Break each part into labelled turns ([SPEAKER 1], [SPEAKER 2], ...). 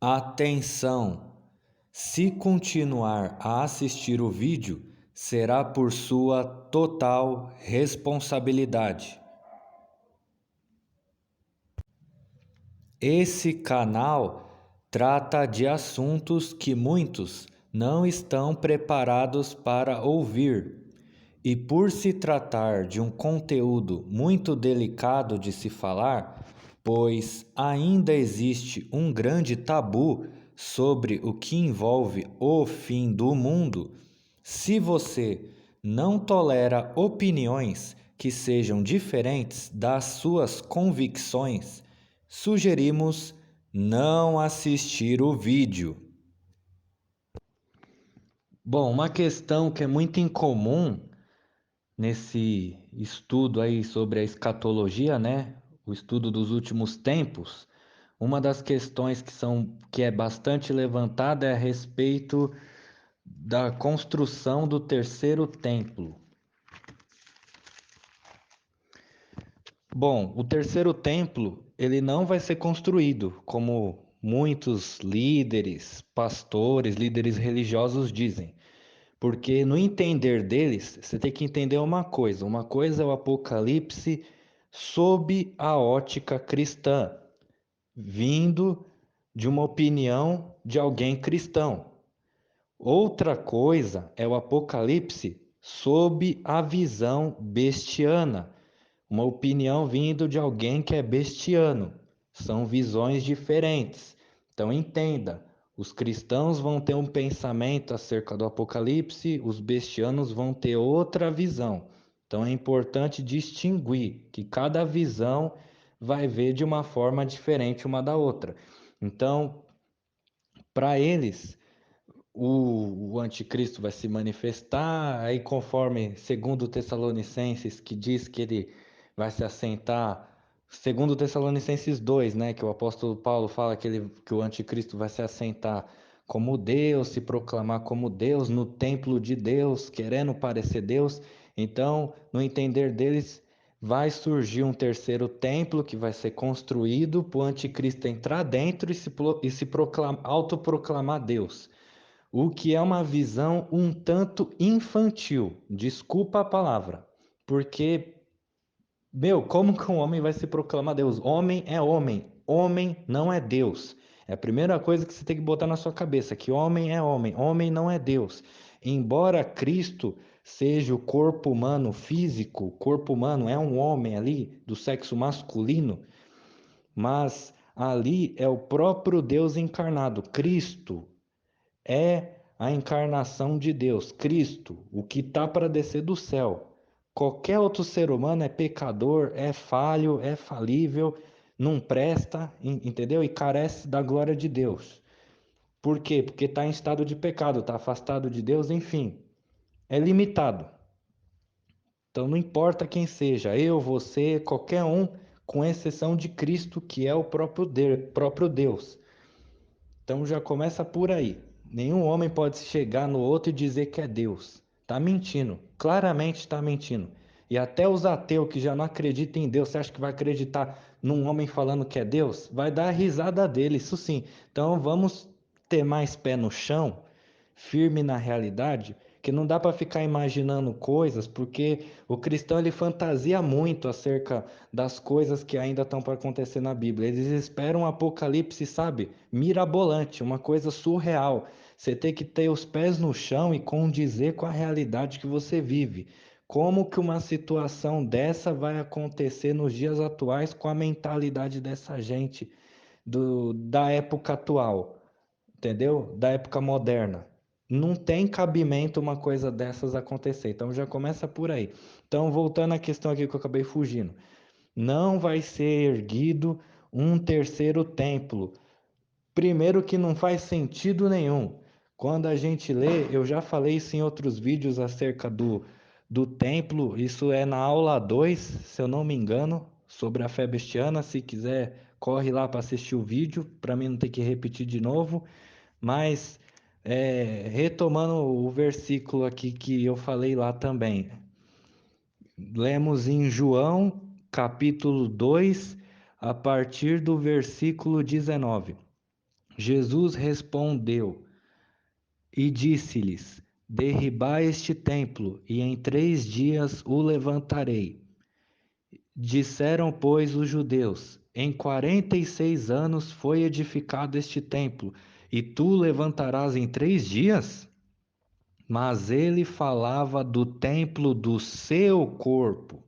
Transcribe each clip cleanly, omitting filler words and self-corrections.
[SPEAKER 1] Atenção! Se continuar a assistir o vídeo, será por sua total responsabilidade. Esse canal trata de assuntos que muitos não estão preparados para ouvir. E por se tratar de um conteúdo muito delicado de se falar, pois ainda existe um grande tabu sobre o que envolve o fim do mundo, se você não tolera opiniões que sejam diferentes das suas convicções, sugerimos não assistir o vídeo. Bom, uma questão que é muito incomum nesse estudo aí sobre a escatologia, né? O estudo dos últimos tempos, uma das questões que é bastante levantada é a respeito da construção do terceiro templo. Bom, o terceiro templo, ele não vai ser construído, como muitos líderes, pastores, líderes religiosos dizem. Porque no entender deles, você tem que entender uma coisa. Uma coisa é o Apocalipse sob a ótica cristã, vindo de uma opinião de alguém cristão. Outra coisa é o Apocalipse sob a visão bestiana, uma opinião vindo de alguém que é bestiano. São visões diferentes. Então entenda, os cristãos vão ter um pensamento acerca do Apocalipse, os bestianos vão ter outra visão. Então é importante distinguir que cada visão vai ver de uma forma diferente uma da outra. Então, para eles, o anticristo vai se manifestar, aí conforme segundo Tessalonicenses, que diz que ele vai se assentar, segundo Tessalonicenses 2, né, que o apóstolo Paulo fala que o anticristo vai se assentar como Deus, se proclamar como Deus no templo de Deus, querendo parecer Deus. Então, no entender deles, vai surgir um terceiro templo que vai ser construído para o anticristo entrar dentro e se autoproclamar Deus. O que é uma visão um tanto infantil, desculpa a palavra, porque, como que um homem vai se proclamar Deus? Homem é homem, homem não é Deus. É a primeira coisa que você tem que botar na sua cabeça, que homem é homem, homem não é Deus. Embora Cristo seja o corpo humano físico, o corpo humano é um homem ali, do sexo masculino, mas ali é o próprio Deus encarnado, Cristo é a encarnação de Deus, Cristo, o que está para descer do céu. Qualquer outro ser humano é pecador, é falho, é falível, não presta, entendeu? E carece da glória de Deus. Por quê? Porque está em estado de pecado, está afastado de Deus, enfim, é limitado. Então não importa quem seja, eu, você, qualquer um, com exceção de Cristo, que é o próprio Deus. Então já começa por aí. Nenhum homem pode chegar no outro e dizer que é Deus. Tá mentindo. Claramente está mentindo. E até os ateus que já não acreditam em Deus, você acha que vai acreditar num homem falando que é Deus? Vai dar a risada dele, isso sim. Então vamos ter mais pé no chão, firme na realidade, que não dá para ficar imaginando coisas, porque o cristão ele fantasia muito acerca das coisas que ainda estão para acontecer na Bíblia. Eles esperam um apocalipse, sabe? Mirabolante, uma coisa surreal. Você tem que ter os pés no chão e condizer com a realidade que você vive. Como que uma situação dessa vai acontecer nos dias atuais com a mentalidade dessa gente da época atual? Entendeu? Da época moderna. Não tem cabimento uma coisa dessas acontecer. Então já começa por aí. Então, voltando à questão aqui que eu acabei fugindo. Não vai ser erguido um terceiro templo. Primeiro que não faz sentido nenhum. Quando a gente lê, eu já falei isso em outros vídeos acerca do templo, isso é na aula 2, se eu não me engano, sobre a fé bestiana. Se quiser, corre lá para assistir o vídeo, para mim não ter que repetir de novo. Mas, retomando o versículo aqui que eu falei lá também, lemos em João, capítulo 2, a partir do versículo 19. Jesus respondeu e disse-lhes: Derribai este templo, e em 3 dias o levantarei. Disseram, pois, os judeus: Em 46 anos foi edificado este templo, e tu o levantarás em 3 dias? Mas ele falava do templo do seu corpo.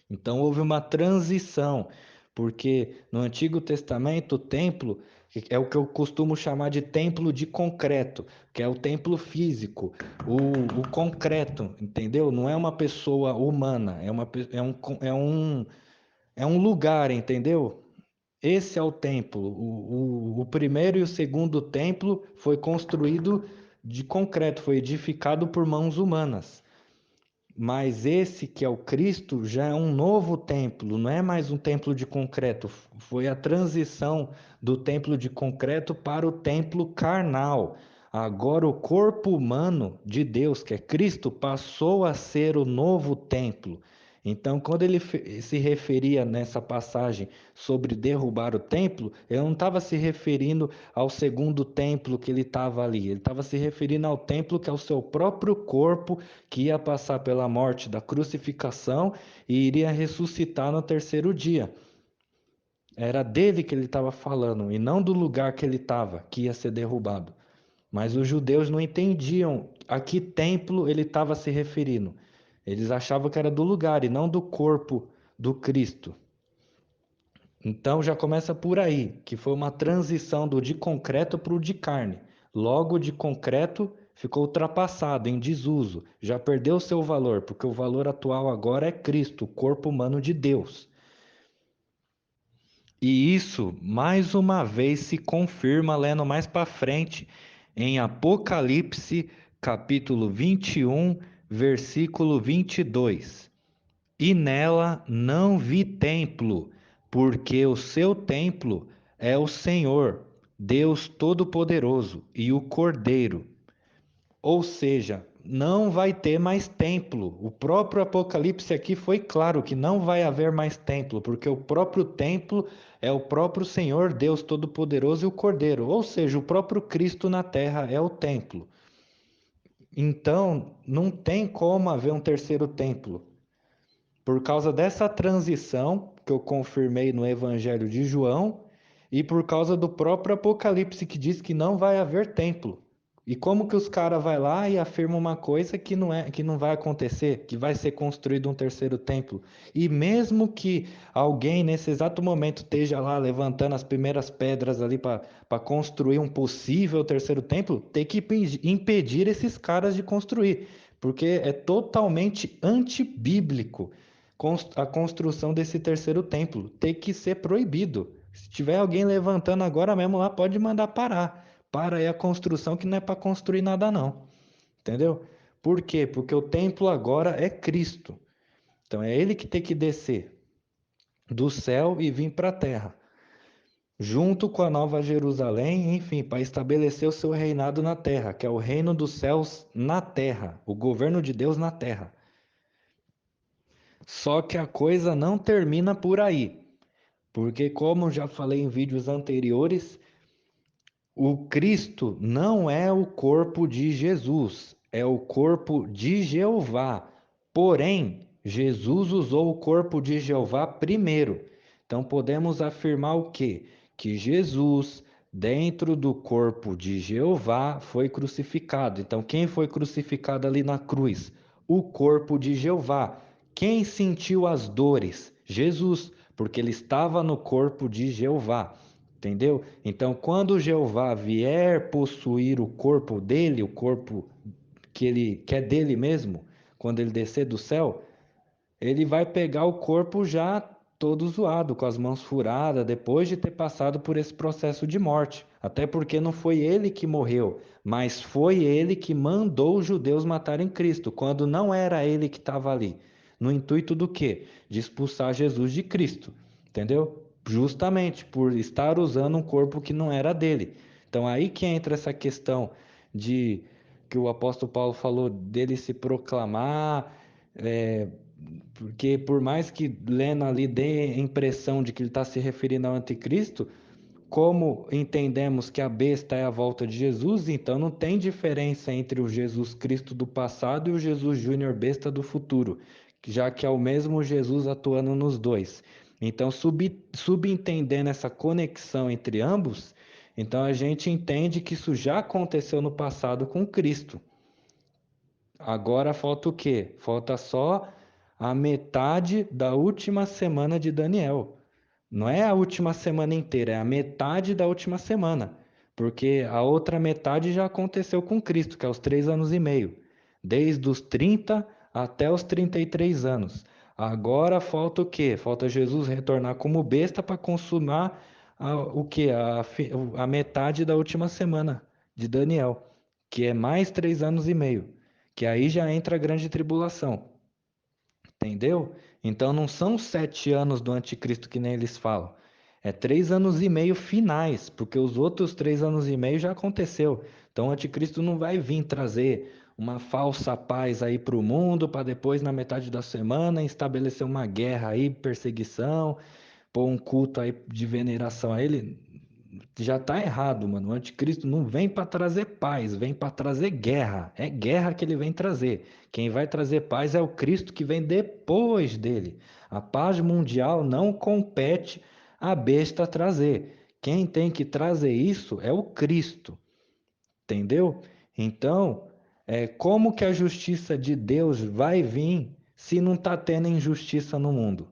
[SPEAKER 1] Então houve uma transição, porque no Antigo Testamento o templo é o que eu costumo chamar de templo de concreto, que é o templo físico, o concreto, entendeu? Não é uma pessoa humana, é um lugar, entendeu? Esse é o templo. O primeiro e o segundo templo foi construído de concreto, foi edificado por mãos humanas. Mas esse que é o Cristo já é um novo templo, não é mais um templo de concreto. Foi a transição do templo de concreto para o templo carnal. Agora o corpo humano de Deus, que é Cristo, passou a ser o novo templo. Então, quando ele se referia nessa passagem sobre derrubar o templo, ele não estava se referindo ao segundo templo que ele estava ali, ele estava se referindo ao templo que é o seu próprio corpo, que ia passar pela morte da crucificação e iria ressuscitar no terceiro dia. Era dele que ele estava falando e não do lugar que ele estava, que ia ser derrubado. Mas os judeus não entendiam a que templo ele estava se referindo. Eles achavam que era do lugar e não do corpo do Cristo. Então já começa por aí, que foi uma transição do de concreto para o de carne. Logo, o de concreto ficou ultrapassado, em desuso, já perdeu seu valor, porque o valor atual agora é Cristo, o corpo humano de Deus. E isso, mais uma vez, se confirma lendo mais para frente em Apocalipse, capítulo 21, versículo 22. E nela não vi templo, porque o seu templo é o Senhor, Deus Todo-Poderoso, e o Cordeiro. Ou seja, não vai ter mais templo. O próprio Apocalipse aqui foi claro que não vai haver mais templo, porque o próprio templo é o próprio Senhor, Deus Todo-Poderoso e o Cordeiro. Ou seja, o próprio Cristo na terra é o templo. Então, não tem como haver um terceiro templo. Por causa dessa transição que eu confirmei no Evangelho de João e por causa do próprio Apocalipse que diz que não vai haver templo. E como que os caras vai lá e afirmam uma coisa que não é, que não vai acontecer, que vai ser construído um terceiro templo? E mesmo que alguém nesse exato momento esteja lá levantando as primeiras pedras ali para construir um possível terceiro templo, tem que impedir esses caras de construir, porque é totalmente antibíblico a construção desse terceiro templo. Tem que ser proibido. Se tiver alguém levantando agora mesmo lá, pode mandar parar. Para aí a construção que não é para construir nada não. Entendeu? Por quê? Porque o templo agora é Cristo. Então é ele que tem que descer do céu e vir para a terra, junto com a Nova Jerusalém, enfim, para estabelecer o seu reinado na terra, que é o reino dos céus na terra, o governo de Deus na terra. Só que a coisa não termina por aí. Porque, como já falei em vídeos anteriores, o Cristo não é o corpo de Jesus, é o corpo de Jeová. Porém, Jesus usou o corpo de Jeová primeiro. Então, podemos afirmar o quê? Que Jesus, dentro do corpo de Jeová, foi crucificado. Então, quem foi crucificado ali na cruz? O corpo de Jeová. Quem sentiu as dores? Jesus, porque ele estava no corpo de Jeová. Entendeu? Então, quando Jeová vier possuir o corpo dele, o corpo que é dele mesmo, quando ele descer do céu, ele vai pegar o corpo já todo zoado, com as mãos furadas, depois de ter passado por esse processo de morte. Até porque não foi ele que morreu, mas foi ele que mandou os judeus matarem Cristo, quando não era ele que estava ali. No intuito do quê? De expulsar Jesus de Cristo. Entendeu? Justamente por estar usando um corpo que não era dele. Então aí que entra essa questão de que o apóstolo Paulo falou dele se proclamar, é, porque por mais que lendo ali dê a impressão de que ele está se referindo ao anticristo, Como entendemos que a besta é a volta de Jesus, então não tem diferença entre o Jesus Cristo do passado e o Jesus Júnior besta do futuro, já que é o mesmo Jesus atuando nos dois. Então, subentendendo essa conexão entre ambos, então a gente entende que isso já aconteceu no passado com Cristo. Agora falta o quê? Falta só a metade da última semana de Daniel. Não é a última semana inteira, é a metade da última semana. Porque a outra metade já aconteceu com Cristo, que é os 3 anos e meio. Desde os 30 até os 33 anos. Agora falta o quê? Falta Jesus retornar como besta para consumar o quê? A metade da última semana de Daniel, que é mais 3 anos e meio. Que aí já entra a grande tribulação. Entendeu? Então não são 7 anos do anticristo que nem eles falam. É 3 anos e meio finais, porque os outros 3 anos e meio já aconteceu. Então o anticristo não vai vir trazer uma falsa paz aí para o mundo, para depois, na metade da semana, estabelecer uma guerra aí, perseguição, pôr um culto aí de veneração a ele. Já tá errado, mano. O anticristo não vem para trazer paz, vem para trazer guerra. É guerra que ele vem trazer. Quem vai trazer paz é o Cristo que vem depois dele. A paz mundial não compete à besta trazer. Quem tem que trazer isso é o Cristo, entendeu? Então, como que a justiça de Deus vai vir se não está tendo injustiça no mundo?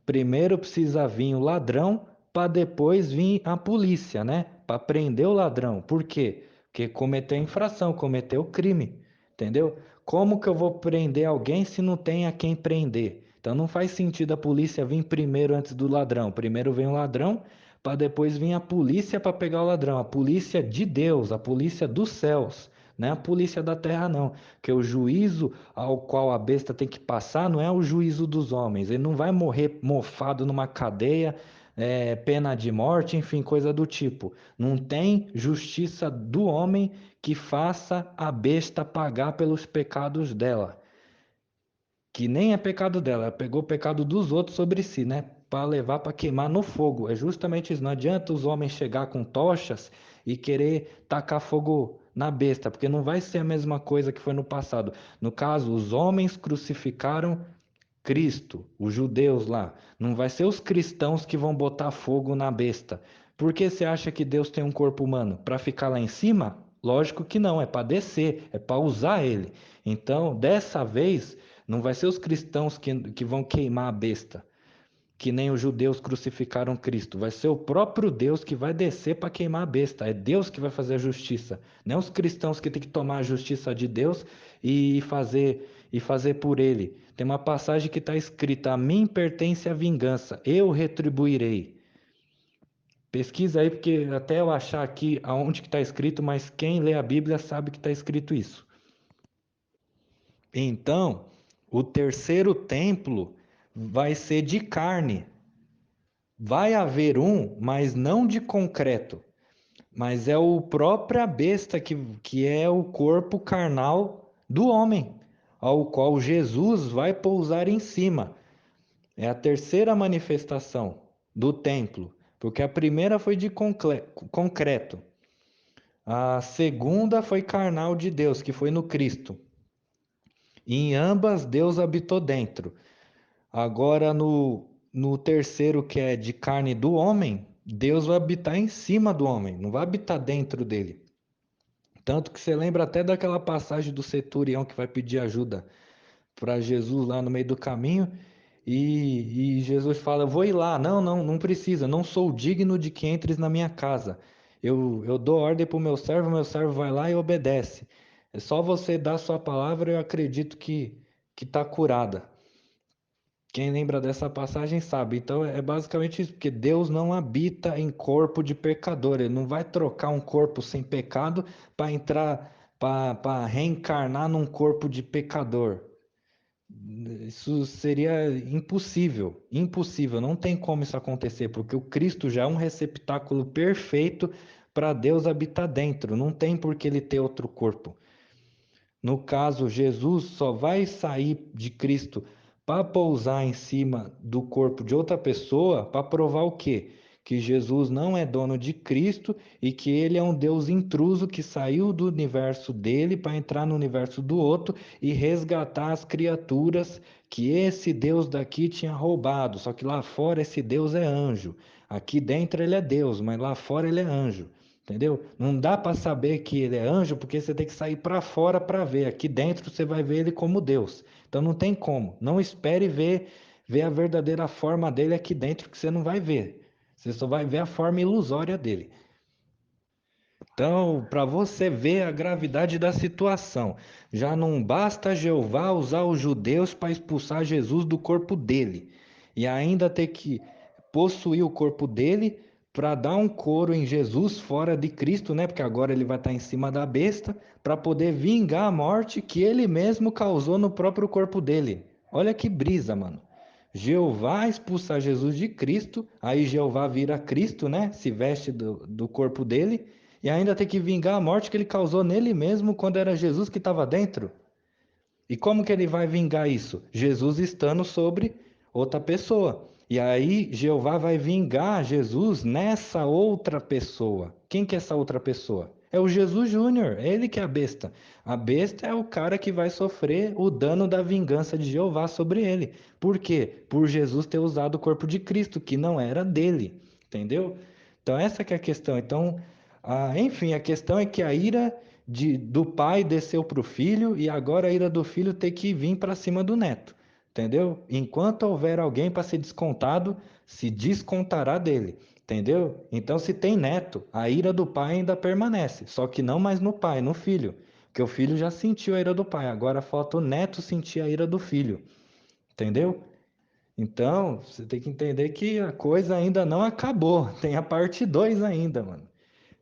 [SPEAKER 1] Primeiro precisa vir o ladrão para depois vir a polícia, né? Para prender o ladrão. Por quê? Porque cometeu infração, cometeu crime, entendeu? Como que eu vou prender alguém se não tem a quem prender? Então não faz sentido a polícia vir primeiro antes do ladrão. Primeiro vem o ladrão, para depois vir a polícia para pegar o ladrão. A polícia de Deus, a polícia dos céus. Não é a polícia da terra, não. Porque o juízo ao qual a besta tem que passar não é o juízo dos homens. Ele não vai morrer mofado numa cadeia, pena de morte, enfim, coisa do tipo. Não tem justiça do homem que faça a besta pagar pelos pecados dela. Que nem é pecado dela, ela pegou o pecado dos outros sobre si, né? Para levar para queimar no fogo. É justamente isso. Não adianta os homens chegar com tochas e querer tacar fogo na besta, porque não vai ser a mesma coisa que foi no passado. No caso, os homens crucificaram Cristo, os judeus lá. Não vai ser os cristãos que vão botar fogo na besta. Por que você acha que Deus tem um corpo humano? Para ficar lá em cima? Lógico que não, é para descer, é para usar ele. Então, dessa vez, não vai ser os cristãos que vão queimar a besta, que nem os judeus crucificaram Cristo. Vai ser o próprio Deus que vai descer para queimar a besta. É Deus que vai fazer a justiça. Não é os cristãos que têm que tomar a justiça de Deus e fazer por ele. Tem uma passagem que está escrita: a mim pertence a vingança, eu retribuirei. Pesquisa aí, porque até eu achar aqui aonde que está escrito, mas quem lê a Bíblia sabe que está escrito isso. Então, o terceiro templo vai ser de carne. Vai haver um, mas não de concreto, mas é o própria besta que é o corpo carnal do homem, ao qual Jesus vai pousar em cima. É a terceira manifestação do templo, porque a primeira foi de concreto, a segunda foi carnal de Deus, que foi no Cristo. E em ambas Deus habitou dentro. Agora no terceiro, que é de carne do homem, Deus vai habitar em cima do homem, não vai habitar dentro dele. Tanto que você lembra até daquela passagem do centurião que vai pedir ajuda para Jesus lá no meio do caminho, e Jesus fala: eu vou ir lá. Não, não, não precisa, não sou digno de que entres na minha casa. Eu dou ordem para o meu servo vai lá e obedece. É só você dar a sua palavra, eu acredito que está curada. Quem lembra dessa passagem sabe. Então é basicamente isso, porque Deus não habita em corpo de pecador. Ele não vai trocar um corpo sem pecado para entrar, para reencarnar num corpo de pecador. Isso seria impossível, impossível. Não tem como isso acontecer, porque o Cristo já é um receptáculo perfeito para Deus habitar dentro. Não tem por que ele ter outro corpo. No caso, Jesus só vai sair de Cristo para pousar em cima do corpo de outra pessoa para provar o quê? que Jesus não é dono de Cristo e que ele é um Deus intruso que saiu do universo dele para entrar no universo do outro e resgatar as criaturas que esse Deus daqui tinha roubado. Só que lá fora esse Deus é anjo. Aqui dentro ele é Deus, mas lá fora ele é anjo. Entendeu? Não dá para saber que ele é anjo porque você tem que sair para fora para ver. Aqui dentro você vai ver ele como Deus. Então não tem como. Não espere ver a verdadeira forma dele aqui dentro que você não vai ver. Você só vai ver a forma ilusória dele. Então, para você ver a gravidade da situação, já não basta Jeová usar os judeus para expulsar Jesus do corpo dele, e ainda ter que possuir o corpo dele para dar um couro em Jesus fora de Cristo, né? Porque agora ele vai estar em cima da besta para poder vingar a morte que ele mesmo causou no próprio corpo dele. Olha que brisa, mano. Jeová expulsa Jesus de Cristo, aí Jeová vira Cristo, né? Se veste do corpo dele e ainda tem que vingar a morte que ele causou nele mesmo quando era Jesus que estava dentro. E como que ele vai vingar isso? Jesus estando sobre outra pessoa. E aí Jeová vai vingar Jesus nessa outra pessoa. Quem que é essa outra pessoa? É o Jesus Júnior, é ele que é a besta. A besta é o cara que vai sofrer o dano da vingança de Jeová sobre ele. Por quê? Por Jesus ter usado o corpo de Cristo, que não era dele. Entendeu? Então essa que é a questão. Então, enfim, a questão é que a ira do pai desceu para o filho e agora a ira do filho tem que vir para cima do neto. Entendeu? Enquanto houver alguém para ser descontado, se descontará dele. Entendeu? Então, se tem neto, a ira do pai ainda permanece, só que não mais no pai, no filho. Porque o filho já sentiu a ira do pai, agora falta o neto sentir a ira do filho. Entendeu? Então, você tem que entender que a coisa ainda não acabou. Tem a parte 2 ainda, mano.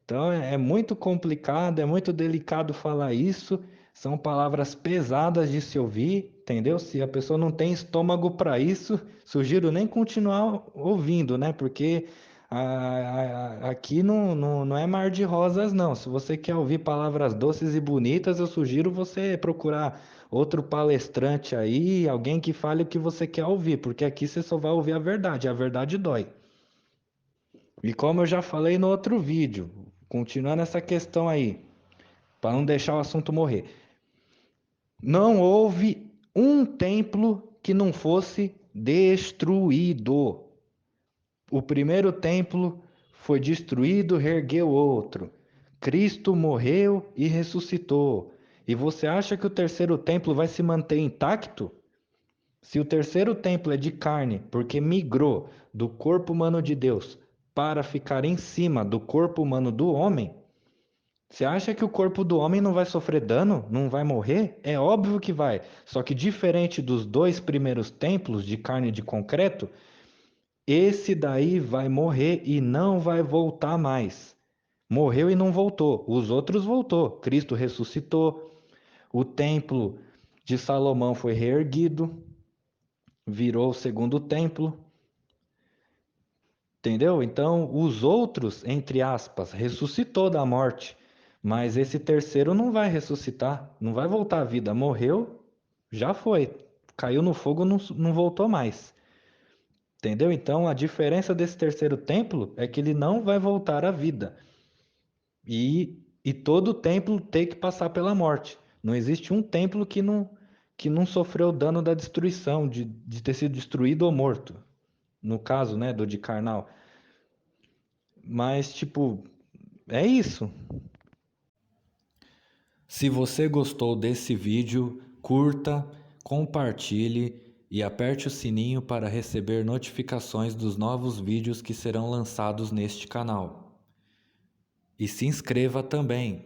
[SPEAKER 1] Então é muito complicado, é muito delicado falar isso. São palavras pesadas de se ouvir, entendeu? Se a pessoa não tem estômago para isso, sugiro nem continuar ouvindo, né? Porque aqui não é mar de rosas, não. Se você quer ouvir palavras doces e bonitas, eu sugiro você procurar outro palestrante aí, alguém que fale o que você quer ouvir, porque aqui você só vai ouvir a verdade dói. E como eu já falei no outro vídeo, continuando essa questão aí, para não deixar o assunto morrer, não houve um templo que não fosse destruído. O primeiro templo foi destruído, reergueu outro. Cristo morreu e ressuscitou. E você acha que o terceiro templo vai se manter intacto? Se o terceiro templo é de carne, porque migrou do corpo humano de Deus para ficar em cima do corpo humano do homem, você acha que o corpo do homem não vai sofrer dano? Não vai morrer? É óbvio que vai. Só que diferente dos dois primeiros templos de carne de concreto, esse daí vai morrer e não vai voltar mais. Morreu e não voltou. Os outros voltou. Cristo ressuscitou. O templo de Salomão foi reerguido, virou o segundo templo. Entendeu? Então, os outros, entre aspas, ressuscitou da morte, mas esse terceiro não vai ressuscitar, não vai voltar à vida. Morreu, já foi. Caiu no fogo, não voltou mais. Entendeu? Então, a diferença desse terceiro templo é que ele não vai voltar à vida. E todo templo tem que passar pela morte. Não existe um templo que não sofreu o dano da destruição, de ter sido destruído ou morto. No caso, né, do de Karnal. Mas, tipo, é isso. Se você gostou desse vídeo, curta, compartilhe e aperte o sininho para receber notificações dos novos vídeos que serão lançados neste canal. E se inscreva também.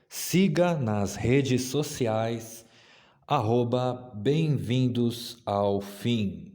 [SPEAKER 1] Siga nas redes sociais, @bem-vindos ao fim.